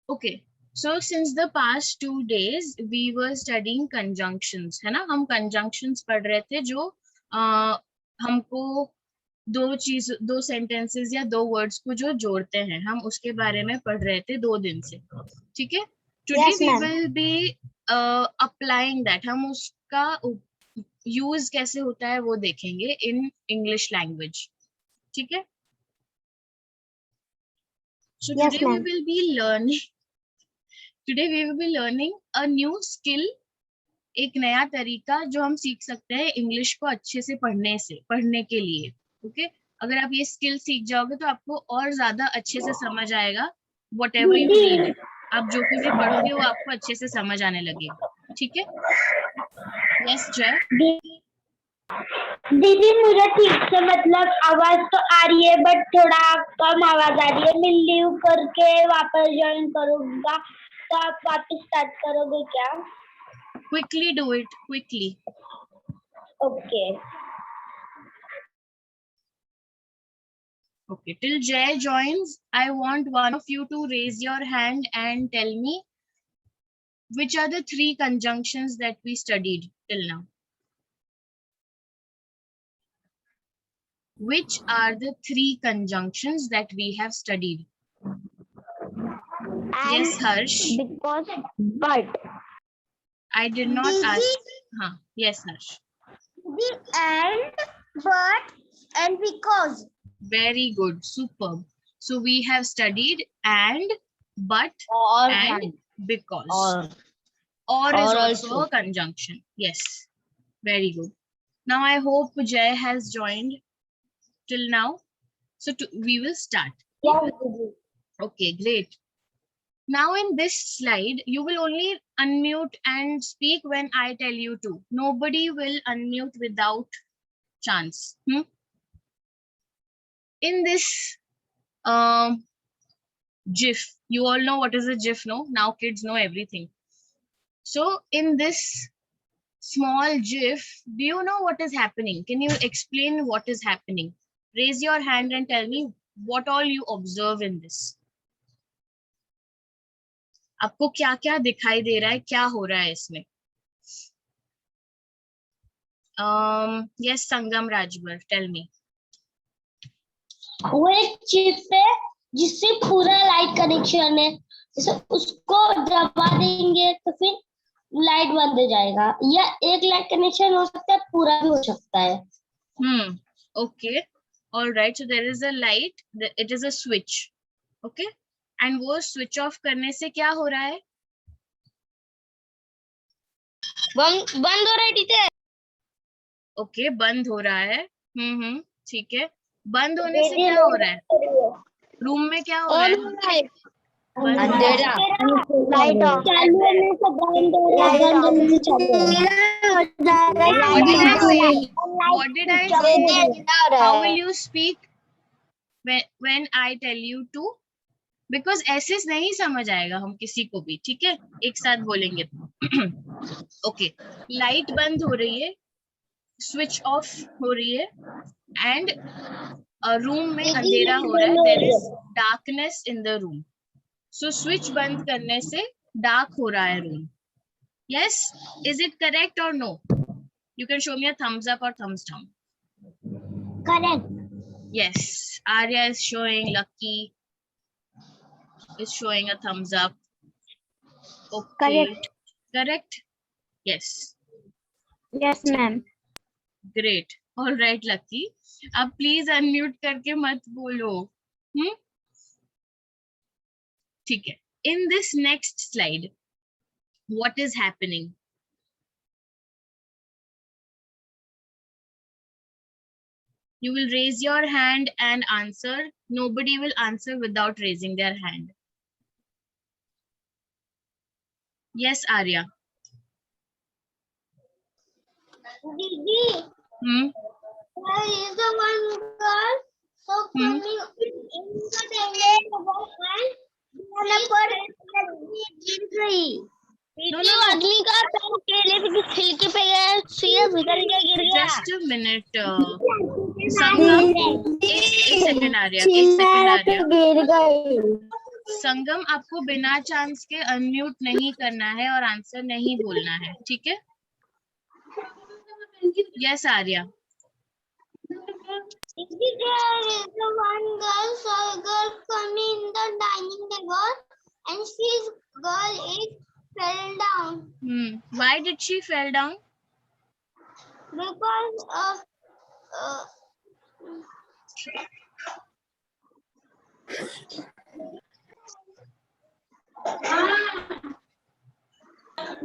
Okay, so since the past 2 days we were studying conjunctions, है ना। हम conjunctions पढ़ रहे थे जो हमको दो सेंटेंसेस या दो वर्ड्स को जो जोड़ते हैं, हम उसके बारे में पढ़ रहे थे 2 दिन से, ठीक है। Today Yes, we ma'am. Will be applying that, हम उसका यूज कैसे होता है वो देखेंगे इन इंग्लिश लैंग्वेज, ठीक है। So Yes, today we ma'am. Will be learning today we will be learning a new skill, एक नया तरीका जो हम सीख सकते हैं इंग्लिश को अच्छे से पढ़ने के लिए, ओके। अगर आप ये स्किल सीख जाओगे तो आपको और ज्यादा अच्छे से समझ आएगा, वट एवर यू रीड, आप जो कुछ भी पढ़ोगे वो आपको अच्छे से समझ आने लगेगा, ठीक है। यस जय। दीदी मुझे ठीक से मतलब आवाज तो आ रही है बट थोड़ा कम आवाज आ रही है। मैं लीव करके वापस ज्वाइन करूंगा तो आप वापस स्टार्ट करोगे क्या? Quickly do it, quickly. Okay. Okay, till Jay joins, I want one of you to raise your hand and tell me which are the 3 conjunctions that we studied till now. Which are the 3 conjunctions that we have studied? Yes, Harsh. Because but I did not ask. Huh. Yes, Harsh. the and but and because. Very good. Superb. So we have studied and, but, Or and because. Or is also a conjunction. Yes. Very good. Now I hope Jay has joined till now. So we will start. Yes. Okay, great. Now in this slide, you will only unmute and speak when I tell you to. Nobody will unmute without chance. In this GIF, you all know what is a GIF, no? Now kids know everything. So in this small GIF, do you know what is happening? Can you explain what is happening? Raise your hand and tell me what all you observe in this. आपको क्या क्या दिखाई दे रहा है, क्या हो रहा है इसमें? Yes, Sangam Rajbar, tell me. वो एक चिप है जिससे पूरा लाइट कनेक्शन है, जैसे उसको दबा देंगे तो फिर लाइट बंद हो जाएगा, या एक लाइट कनेक्शन हो सकता है, पूरा भी हो सकता है। Okay, all right, so there is a light, it is a switch, okay, and वो switch off करने से क्या हो रहा है? बंद हो रहा है टीचर। ओके, बंद हो रहा है। ठीक है। बंद होने से क्या हो रहा है? रूम में क्या हो रहा है? अंधेरा। Light of. चालू होने से बंद हो रहा है, बंद होने से चालू हो रहा है। What did I say? What did I say? How will you speak when I tell you to? Because ऐसे नहीं समझ आएगा हम किसी को भी, ठीक है, एक साथ बोलेंगे तो। ओके, लाइट बंद हो रही है, स्विच ऑफ हो रही है, एंड रूम में अंधेरा हो रहा है, there is darkness in the room. So switch बंद करने से डार्क हो रहा है room. Yes, is it correct or no? You can show me a thumbs up or thumbs down. Correct. Yes, Arya is showing, Lucky is showing a thumbs up. Okay. Correct? Yes. Yes, ma'am. Great. All right, Lucky. अब please unmute करके मत बोलो. ठीक है. In this next slide, what is happening? You will raise your hand and answer. Nobody will answer without raising their hand. Yes, Arya. Didi. Where is the one girl? So coming in the development, गिर गई। आदमी का पैर केले पे छिलके पे गया, सीधा उधर गिर गया। Just a minute. Sangam, एक सेकंड आर्या, एक सेकंड आर्या। गिर गई। संगम, आपको बिना चांस के अनम्यूट नहीं करना है और आंसर नहीं बोलना है, ठीक है? Yes Arya. There is one girl coming in the dining table, and she's girl is fell down Why did she fell down? because of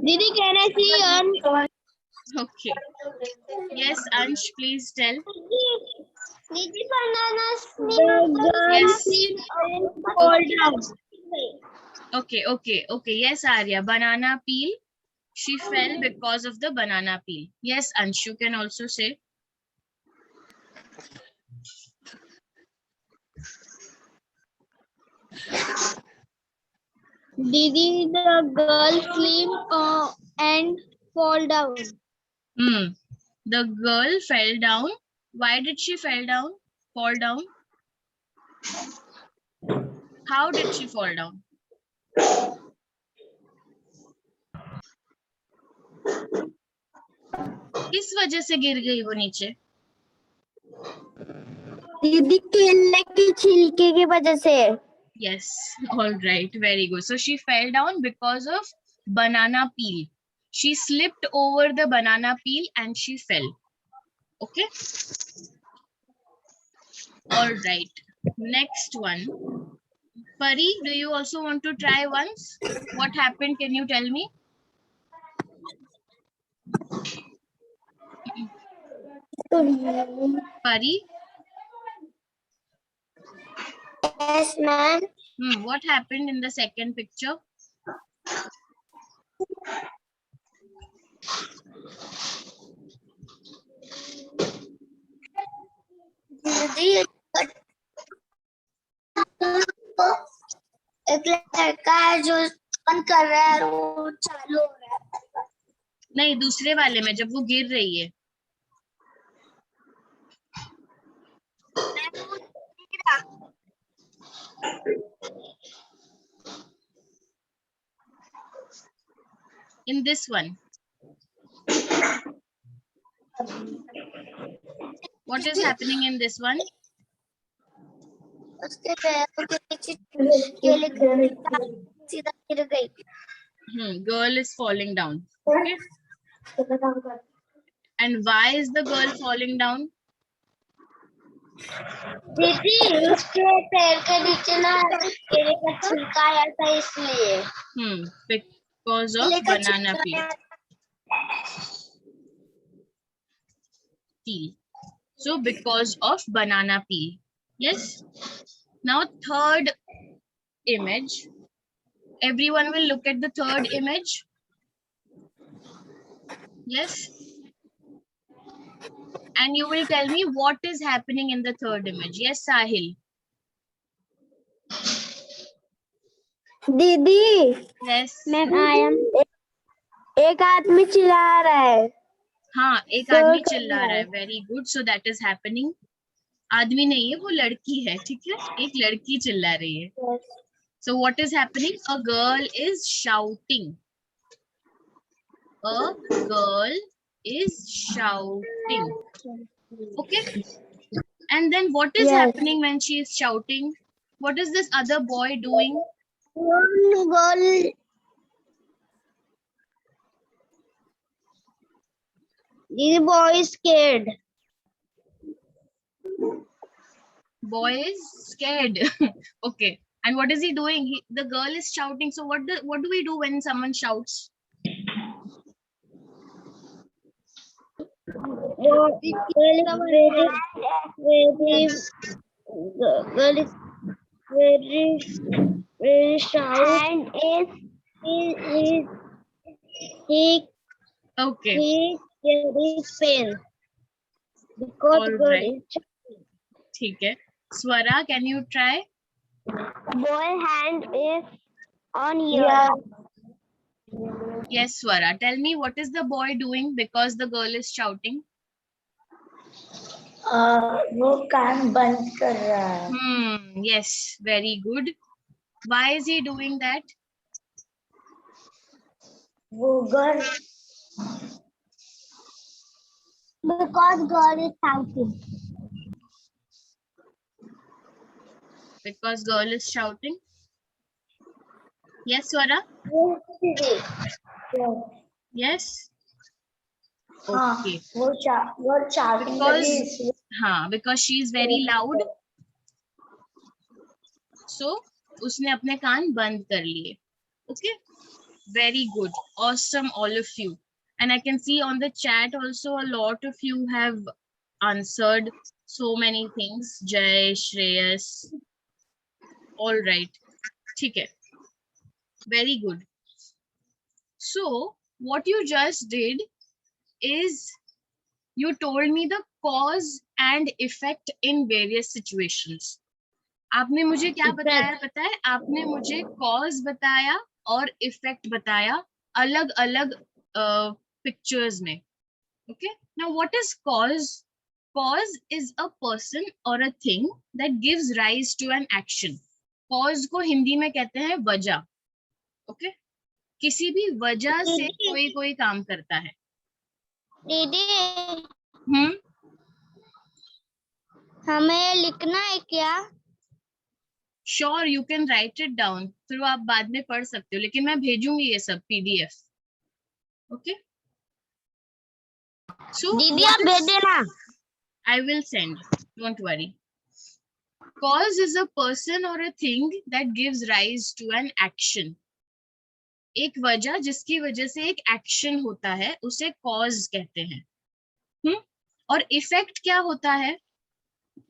Didi, can I see on? Okay. Yes, Ansh, please tell. Didi, banana Yes. fall down. Okay. Yes, Arya. Banana peel. She fell because of the banana peel. Yes, Ansh, you can also say. Didi, the girl sleep and fall down. The girl fell down. Why did she fall down? How did she fall down? किस वजह से गिर गई वो नीचे? दीदी, केले के छिलके की वजह से. Yes, all right, very good. So she fell down because of banana peel. She slipped over the banana peel and she fell. Okay. All right. Next one. Pari, do you also want to try once? What happened? Can you tell me? Pari? Yes, ma'am. What happened in the second picture? दीदी, एक लड़का है जो बंद कर रहा है, वो चालू हो रहा है. नहीं, दूसरे वाले में जब वो गिर रही है. In this one. What is happening in this one? उसके पैरों के नीचे केले सीधा गिर गई. Girl is falling down. Okay. And why is the girl falling down? दीदी, उसके पैर के नीचे ना केले का छिलका आया था इसलिए. Because of banana peel. So because of banana peel. Yes. Now third image. Everyone will look at the third image. Yes. And you will tell me what is happening in the third image. Yes, Sahil. दीदी. Yes. Ma'am, एक आदमी चिल्ला रहा है. हाँ, एक आदमी चिल्ला रहा है. Very good. So that is happening. आदमी नहीं है, वो लड़की है, ठीक है? एक लड़की चिल्ला रही है. So what is happening? A girl is shouting. A girl is shouting. Okay. And then what is happening when she is shouting? What is this other boy doing? Girl. The boy is scared. Boy is scared. Okay. And what is he doing? The girl is shouting. So what do we do when someone shouts? Girl is very shout. And Okay. He is pain. Because all girl right. is. ठीक है. Swara, can you try? Boy hand is on here. Yes, Swara. Tell me, what is the boy doing because the girl is shouting? वो कान बंद कर रहा है. Yes, very good. Why is he doing that? Girl. Because girl is shouting. Because girl is shouting. Yes, Swara? Yes. Okay. Because she is very loud. So उसने अपने कान बंद कर लिए. Okay. Very good. Awesome, all of you. And I can see on the chat also a lot of you have answered so many things. Jay, Shreyas. All right. ठीक है. Very good. So what you just did is you told me the cause and effect in various situations. आपने मुझे क्या बताया पता है? आपने मुझे cause बताया और effect बताया अलग अलग pictures में. Okay. Now what is cause? Cause is a person or a thing that gives rise to an action. Cause को हिंदी में कहते हैं वजह. Okay. किसी भी वजह से कोई काम करता है. दीदी हमें लिखना है क्या? Sure, you can write it down. फिर वो आप बाद में पढ़ सकते हो, लेकिन मैं भेजूंगी ये सब PDF. Okay. So दीदी आप भेज देना. I will send. Don't worry. Cause is a person or a thing that gives rise to an action. एक वजह जिसकी वजह से एक एक्शन होता है उसे कॉज कहते हैं. और इफेक्ट क्या होता है?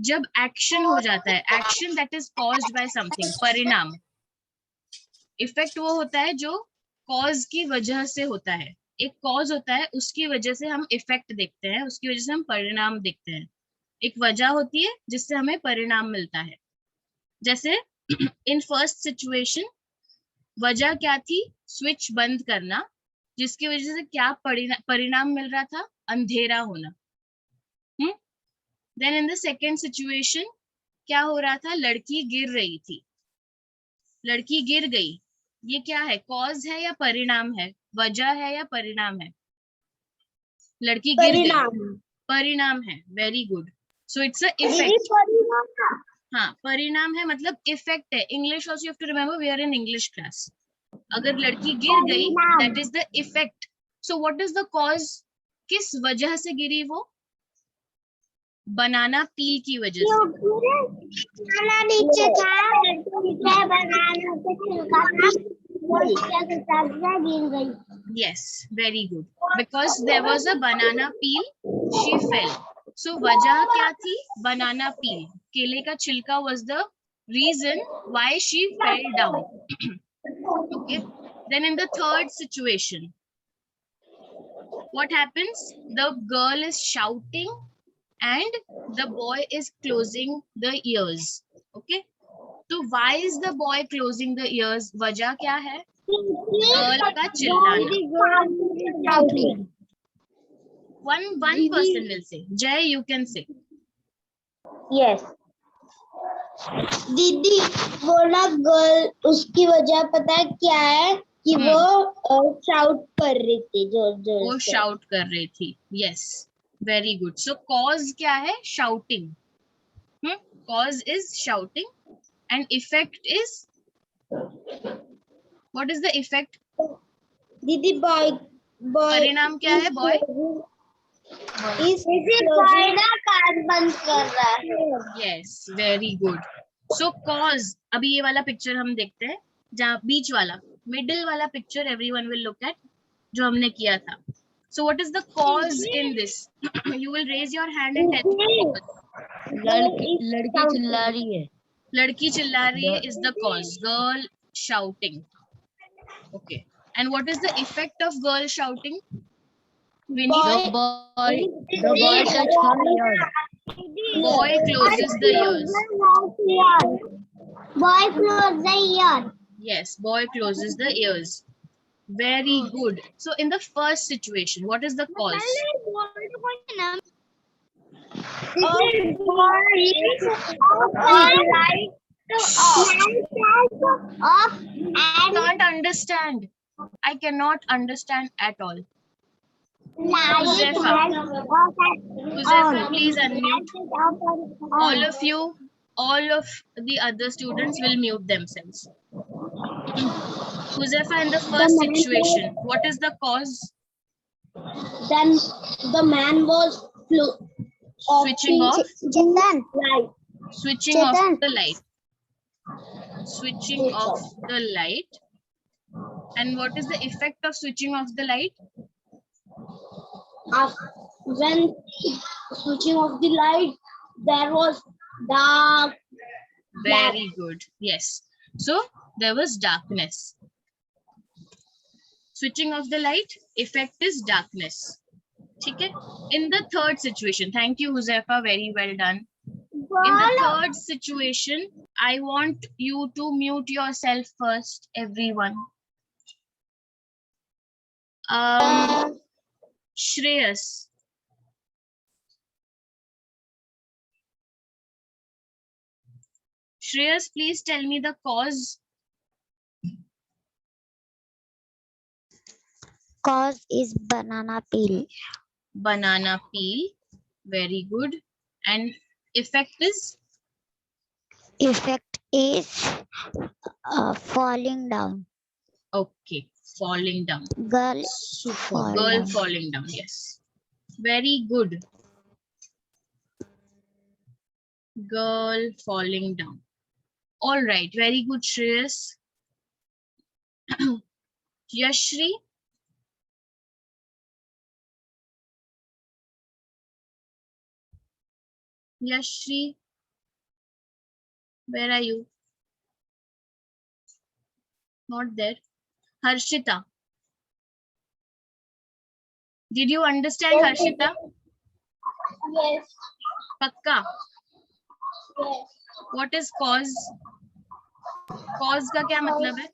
जब एक्शन हो जाता है, action that is caused by something, परिणाम. इफेक्ट वो होता है जो कॉज की वजह से होता है. एक कॉज होता है, उसकी वजह से हम इफेक्ट देखते हैं, उसकी वजह से हम परिणाम देखते हैं. एक वजह होती है जिससे हमें परिणाम मिलता है. जैसे इन फर्स्ट सिचुएशन वजह क्या थी? स्विच बंद करना, जिसकी वजह से क्या परिणाम मिल रहा था? अंधेरा होना. Then in the second situation क्या हो रहा था? लड़की गिर रही थी, लड़की गिर गई. ये क्या है? कॉज है या परिणाम है? वजह है या परिणाम है? लड़की गिर गई, परिणाम है. Very good. So it's a effect. हाँ, परिणाम है मतलब इफेक्ट है. English also you have to remember, we are in English class. अगर लड़की गिर गई, that is the effect. So what is the cause? किस वजह से गिरी वो? बनाना पील की वजह से. नीचे था, गिर गई. Yes, very good. Because there was a banana peel, she fell. So वजह क्या थी? banana peel. केले का छिलका was the reason why she fell down. Okay. Then in the third situation, what happens? The girl is shouting and the boy is closing the ears. Okay. So why is the boy closing the ears? वजह क्या है? Girl का चिल्लाना. One person will say. Jay, you can say. Yes. दीदी बोला girl, उसकी वजह पता है क्या है? कि वो शाउट कर रही थी, जोर जोर से. वो शाउट कर रही थी. Yes, very good. So cause क्या है? Shouting. Cause is shouting and effect is, what is the effect? दीदी बॉय परिणाम क्या है? बॉय कान बंद कर रहा है. Yes, very good. So cause, अभी ये वाला पिक्चर हम देखते हैं, जहाँ बीच वाला, मिडिल वाला picture everyone will look at, जो हमने किया था. So what is the cause in this? You will raise your hand and tell me. लड़की चिल्ला रही है. लड़की चिल्ला रही है is the cause. Girl shouting. Okay. And what is the effect of girl shouting? The boy touched her ears. Boy closes the ears. Boy closes the ears. Yes, boy closes the ears. Very good. So in the first situation, what is the cause? Can't understand. I cannot understand at all. Huzaifa, please unmute. All of you, all of the other students will mute themselves. Huzaifa, in the first situation, what is the cause? Then the man was Switching off. Light. Switching off the light. Switching off the light. And what is the effect of switching off the light? When switching off the light, there was dark. Very good. Yes. So there was darkness. Switching off the light, effect is darkness. Okay. In the third situation, thank you, Huzaifa. Very well done. In the third situation, I want you to mute yourself first, everyone. Shreyas. Shreyas, please tell me the cause. Cause is banana peel. Banana peel. Very good. And effect is? Effect is falling down. Okay, falling down. Girl. Super. Girl falling down. Yes. Very good. Girl falling down. All right. Very good, Shreyas. Yashri. Yashri. Where are you? Not there. Harshita. Did you understand, Harshita? Yes. Pakka. Yes. What is cause? Cause का क्या मतलब है?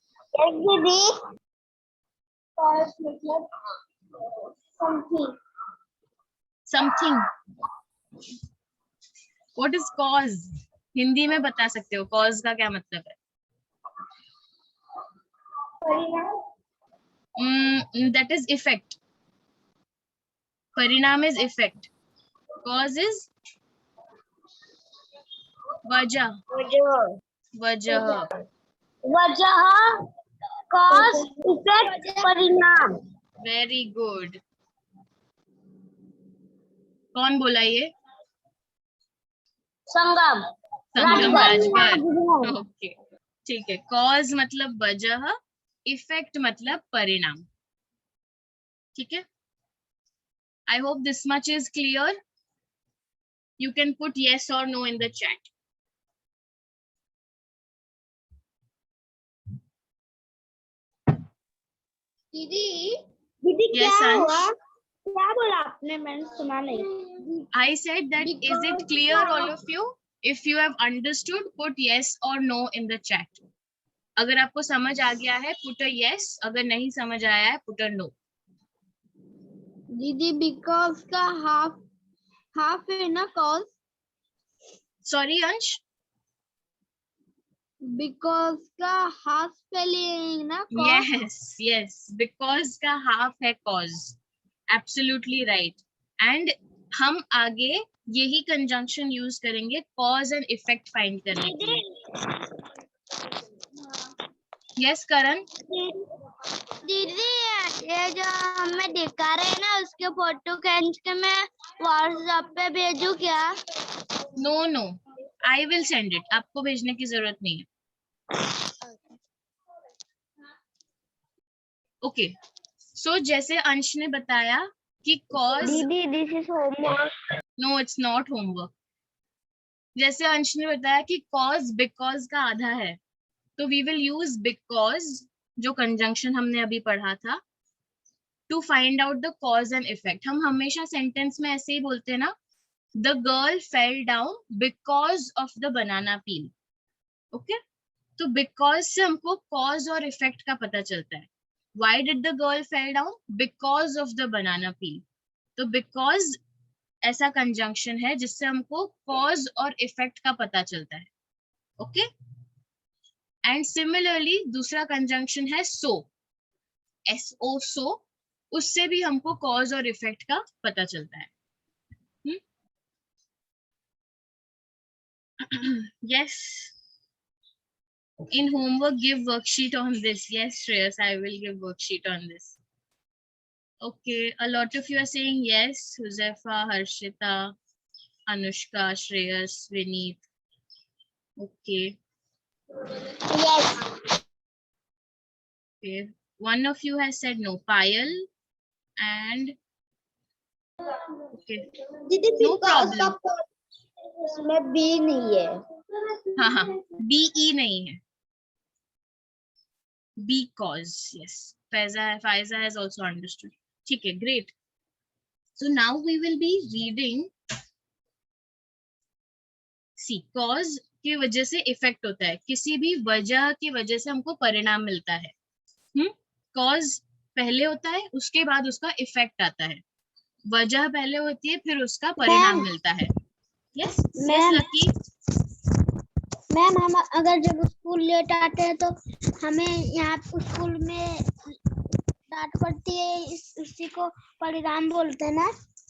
Cause मतलब something. Something. What is cause? Hindi में बता सकते हो cause का क्या मतलब है? That is effect. परिणाम is effect. Cause is वजह. वजह. Cause, effect, परिणाम. Very good. कौन बोला ये? संगम. संगम राजभर. ओके, ठीक है. कॉज मतलब वजह, इफेक्ट मतलब परिणाम. ठीक है. I hope this much is clear. You can put yes or no in the chat. दीदी Yes, क्या Ansh? हुआ? क्या बोला आपने? मैंने सुना नहीं. I said that is it clear all of you? If you have understood, put yes or no in the chat. अगर आपको समझ आ गया है put a yes, अगर नहीं समझ आया है put a no. दीदी because का half है ना cause? Sorry Ansh? Because का half spelling ना cause? Yes, because का half है cause. Absolutely right. And हम आगे यही conjunction use करेंगे cause and effect find करने के लिए. Yes, Karan? दीदी ये जो हमें दिखा रहे हैं ना उसके फोटो खींच के मैं व्हाट्सएप पे भेजूं क्या? No. I will send it. आपको भेजने की जरूरत नहीं है. Okay. So जैसे अंश ने बताया कि cause. दीदी this is homework. No, it's not homework. जैसे अंश ने बताया कि cause because का आधा है, तो we will use because, जो conjunction हमने अभी पढ़ा था, to find out the cause and effect. हम हमेशा sentence में ऐसे ही बोलते हैं ना, the girl fell down because of the banana peel. Okay? तो because से हमको cause और effect का पता चलता है. Why did the girl fell down? Because of the banana peel. तो because ऐसा conjunction है जिससे हमको cause और effect का पता चलता है. Okay? एंड सिमिलरली दूसरा कंजंक्शन है सो, SO सो, उससे भी हमको कॉज और इफेक्ट का पता चलता है. Yes. In homework, give worksheet on this. Yes, Shreyas, I will give worksheet on this. Okay, a lot of you are saying yes. Huzefa, Harshita, Anushka, Shreyas, Vineet. Okay. Yes. Okay. One of you has said no. Payal and okay. दीदी No problem. इसमें B नहीं है. हाँ हाँ. BE नहीं है. Because yes. Faiza has also understood. ठीक है. Great. So now we will be reading. See, cause की वजह से इफेक्ट होता है. किसी भी वजह की वजह से हमको परिणाम मिलता है. कॉज पहले होता है, उसके बाद उसका इफेक्ट आता है. वजह पहले होती है, फिर उसका परिणाम मिलता है. Yes yes lucky. मैम हम अगर जब स्कूल लेट आते हैं तो हमें यहाँ स्कूल में डांट पड़ती है, इसी को परिणाम बोलते हैं ना.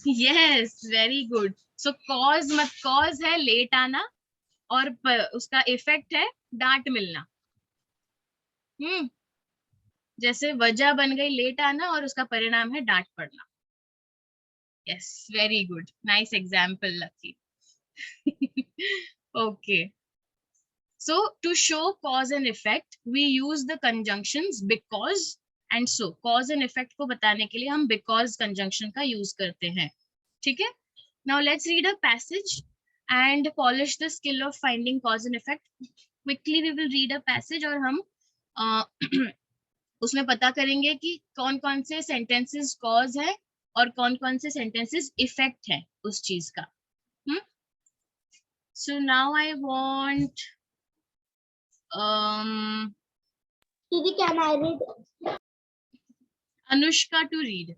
Yes very good. So cause मत, कॉज है लेट आना और उसका इफेक्ट है डांट मिलना. जैसे वजह बन गई लेट आना और उसका परिणाम है डांट पड़ना. Yes very good, nice example lucky. Okay, so to show cause and effect we use the conjunctions because and so. cause and effect को बताने के लिए हम because conjunction का use करते हैं. ठीक है. Now let's read a passage and polish the skill of finding cause and effect. Quickly we will read a passage और हम उसमें पता करेंगे कि कौन कौन से sentences cause है और कौन कौन से sentences effect है उस चीज का. So now I want दीदी can I read? Anushka to read.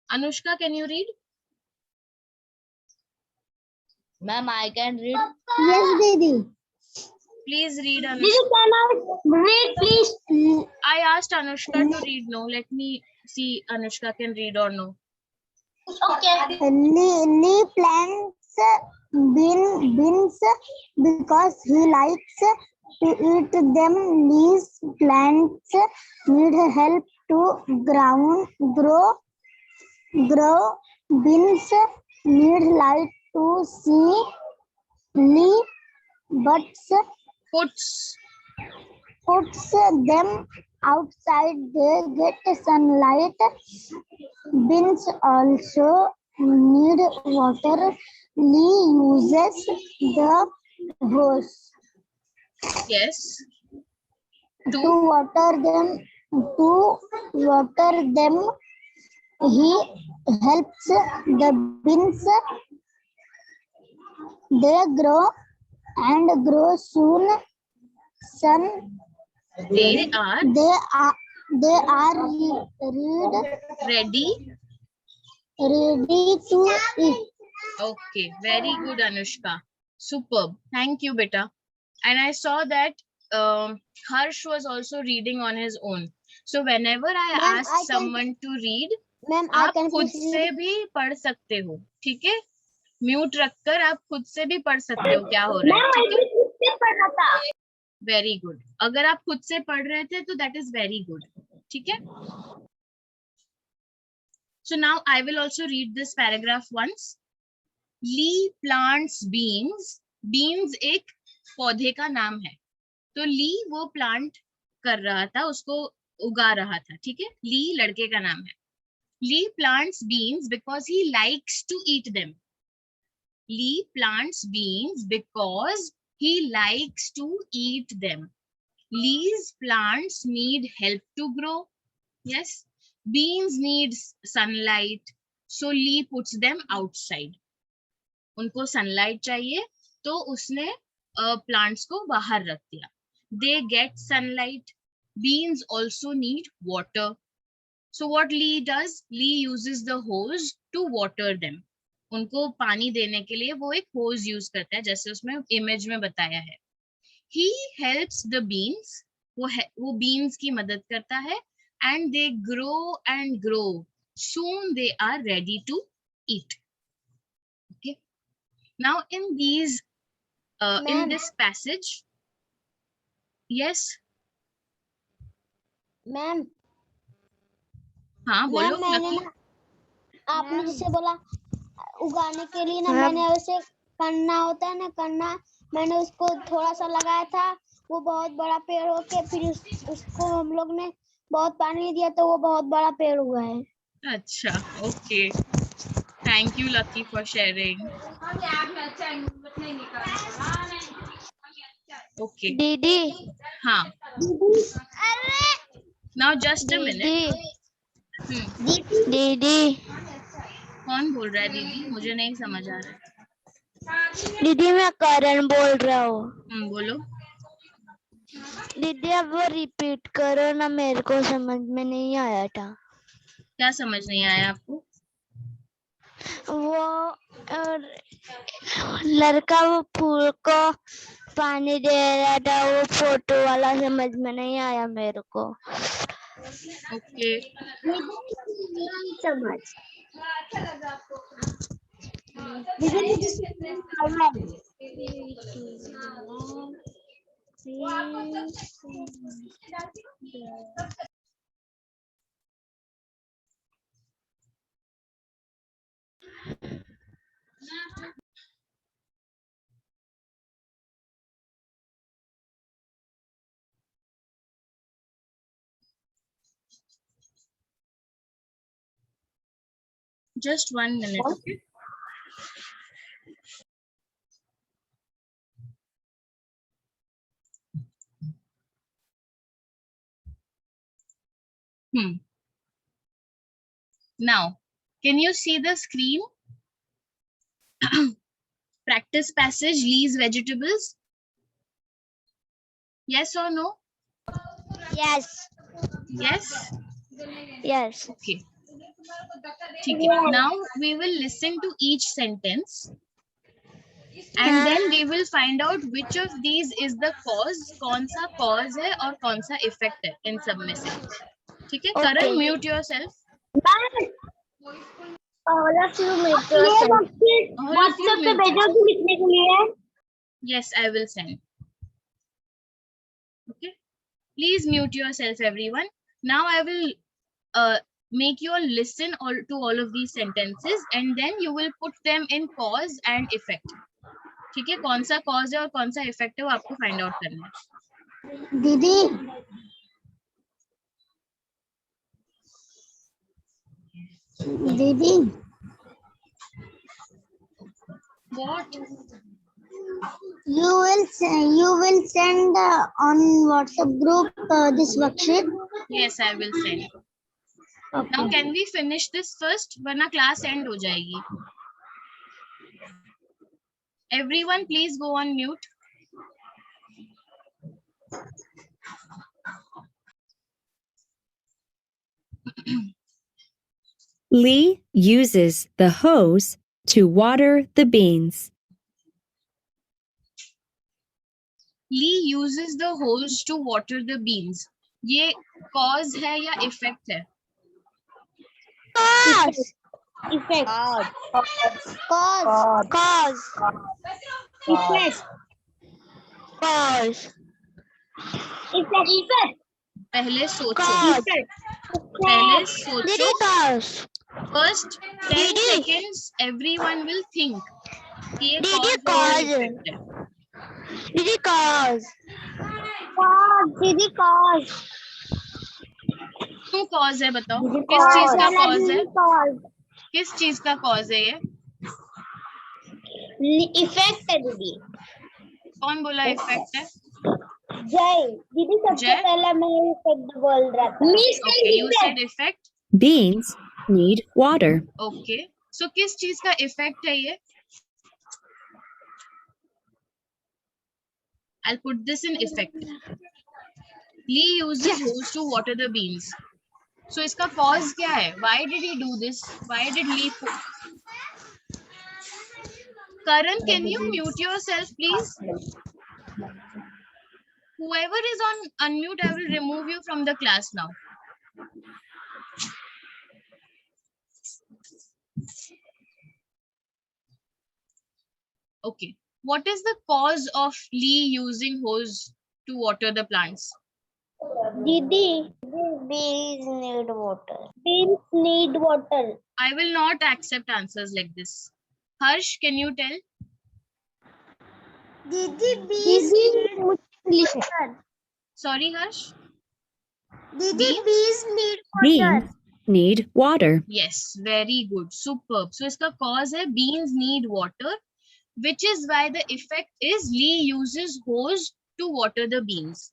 Anushka, can you read? Ma'am, I can read. Yes दीदी. Please read, दीदी Anushka. Can I read please? I asked Anushka to read. No, let me see Anushka can read or no. Okay. Lee plants beans because he likes to eat them. Lee's plants need help to grow. Beans need light to see. Lee puts them outside. They get sunlight. Beans also need water. Lee uses the hose Yes. to water them. He helps the beans. They grow and grow soon. They are ready. ready to eat. Okay, very good, Anushka. Superb. Thank you, beta. And I saw that Harsh was also reading on his own. So whenever I Ma'am, ask I can- someone to read, Ma'am, I आप can खुद please से read. भी पढ़ सकते हो. ठीक है. Mute रखकर आप खुद से भी पढ़ सकते हो क्या हो रहा है. ठीक है. मैं पढ़ रहा था. Very good. अगर आप खुद से पढ़ रहे थे तो दैट इज वेरी गुड. ठीक है. So now I will also read this paragraph once. Lee plants beans. Beans एक पौधे का नाम है. तो ली वो प्लांट कर रहा था, उसको उगा रहा था. ठीक है. ली लड़के का नाम है. Lee plants beans because he likes to eat them. Lee plants beans because he likes to eat them. Lee's plants need help to grow. Yes. Beans need sunlight. So Lee puts them outside. उनको sunlight चाहिए तो उसने plants को बाहर रख दिया. They get sunlight. Beans also need water. So what Lee does? Lee uses the hose to water them. उनको पानी देने के लिए वो एक होज यूज करता है, जैसे उसमें इमेज में बताया है. He helps the beans. वो beans की मदद करता है. And they grow and grow. Soon they are ready to eat. Okay. Now in these, in Ma'am. this passage, yes. Ma'am हाँ बोलो. मैम मैंने लकी. ना आपने जैसे बोला उगाने के लिए ना मैम। मैंने वैसे करना होता है ना करना, मैंने उसको थोड़ा सा लगाया था, वो बहुत बड़ा पेड़ हो के फिर उसको हम लोग ने बहुत पानी दिया तो वो बहुत बड़ा पेड़ हुआ है. अच्छा. Okay. Thank you Lucky for sharing. Okay. दीदी हाँ. Now just a minute. दीदी कौन बोल रहा है दीदी? मुझे नहीं समझ आ रहा है. दीदी मैं करण बोल रहा हूँ. बोलो. दीदी अब वो रिपीट करो ना, मेरे को समझ में नहीं आया था. क्या समझ नहीं आया आपको? वो लड़का वो फूल को पानी दे रहा था, वो फोटो वाला समझ में नहीं आया मेरे को. ओके. समझ Just 1 minute. Okay. Now, can you see the screen? Practice passage, Lee's vegetables. Yes or no? Yes. Yes? Yes. Okay. Now we will listen to each sentence and then we will find out which of these is the cause, कौन सा cause है और कौन सा effect है इन सब में से. ठीक है? Karan, mute yourself. All of you mute yourself. WhatsApp पे भेजोगी लिखने के लिए? Yes, I will send. Okay. Please mute yourself, everyone. Now I will make you all listen to all of these sentences and then you will put them in cause and effect. ठीक है? कौन सा cause है और कौन सा effect है वो आपको find out करना है. दीदी What? you will send on WhatsApp group this worksheet. Yes, I will send. Now can we finish this first? वरना class end हो जाएगी. Everyone please go on mute. Lee uses the hose to water the beans. Lee uses the hose to water the beans. ये cause है या effect है? Cause. Effect. Cause. Effect. Cause. Effect. पहले सोचो. Cause. पहले सोचो. Didi cause. First 10 Didi. seconds everyone will think कि ये Didi cause है cause. या effect है. Didi cause. दीदी cause. क्यों cause है बताओ? किस चीज का cause है? किस चीज का cause है ये? इफेक्ट है दीदी. कौन बोला effect है? जय दीदी सबसे जय? पहले मैं इफेक्ट बोल रहा था. Okay, you said effect. Beans need water. Okay. So किस चीज का effect है ये? I'll put this in effect. Lee uses hose to water the beans. So इसका cause क्या है? Why did he do this? Why did Lee Karan, can you mute yourself, please? Whoever is on unmute, I will remove you from the class now. Okay. What is the cause of Lee using hose to water the plants? Didi, bees need water. Bees need water. I will not accept answers like this. Harsh, can you tell? दीदी bees Listen. Sorry, Harsh? दीदी Beans? bees need Beans need water. Yes, very good. Superb. So iska cause hai beans need water, which is why the effect is Lee uses hose to water the beans.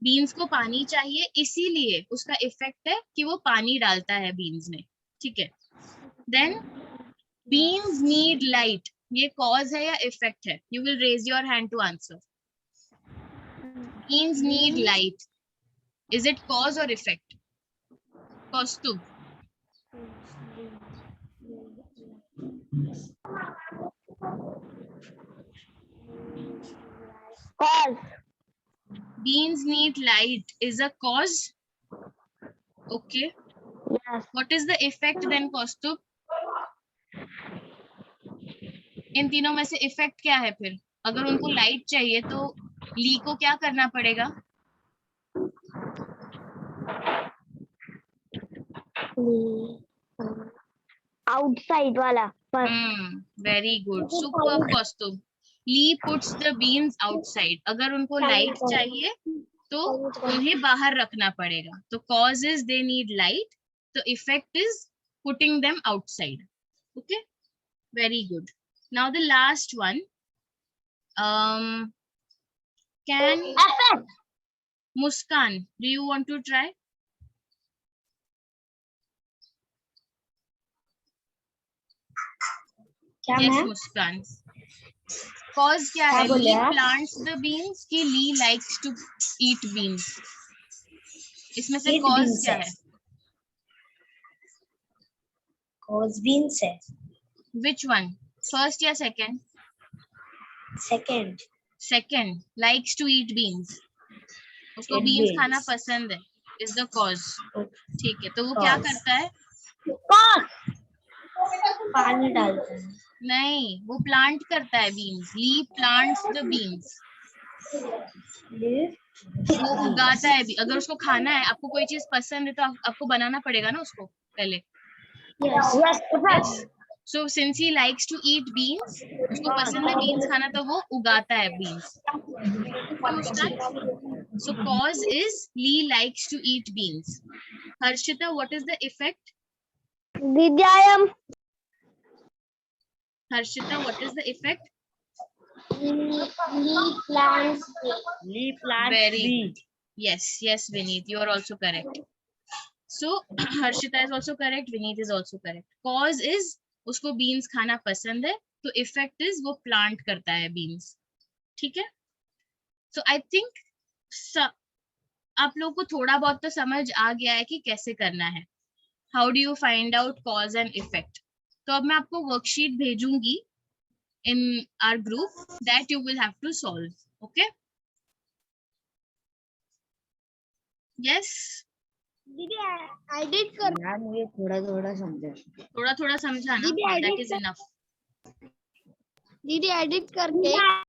Beans को पानी चाहिए, इसीलिए उसका effect है कि वो पानी डालता है बीन्स में. ठीक है. देन बीन्स नीड लाइट, ये कॉज है या इफेक्ट है? You will raise your hand to answer. Beans need light, is it cause और effect? Kaustubh. Cause. Beans need light is a cause. Okay. Yes. What is the effect then, Kaustubh? इन तीनों में से effect क्या है फिर? अगर उनको लाइट चाहिए तो ली को क्या करना पड़ेगा? Outside वाला. Very good. Superb, Kaustubh. Lee puts the beans outside. अगर उनको लाइट चाहिए तो उन्हें बाहर रखना पड़ेगा. तो cause is they need light. The effect is putting them outside. Okay. Very good. Now the last one. Can Effect. Muskan, do you want to try? Yes, Muskan. Cause क्या है? Lee plants the beans कि Lee likes to eat beans. इसमें से cause क्या है? Cause beans है. Which one? First या second? Second. Second. Likes to eat beans. उसको beans खाना पसंद है. Is the cause. ठीक है. तो वो क्या करता है? Cause. पानी डालता है. नहीं, वो प्लांट करता है बीन्स. ली प्लांट्स द बीन्स. वो उगाता है. अगर उसको खाना है, आपको कोई चीज पसंद है तो आपको बनाना पड़ेगा ना उसको पहले. Yes. So since he likes to eat beans, उसको पसंद है बीन्स खाना, तो वो उगाता है beans. So cause is Lee likes to eat beans. Harshita, what is the effect? Vidyayam. Harshita, what is the effect? Lee plants. Very good. Yes, Vineet, you are also correct. So Harshita is also correct, Vineet is also correct. Cause is उसको beans खाना पसंद है, तो effect is वो plant करता है beans. ठीक है? So I think आप लोगों को थोड़ा बहुत तो समझ आ गया है कि कैसे करना है. How do you find out cause and effect? तो अब मैं आपको वर्कशीट भेजूंगी in our group that you will have to solve. Okay? Yes? दीदी एडिट कर. यार मुझे थोड़ा समझा. थोड़ा समझा ना. That is enough. दीदी एडिट करके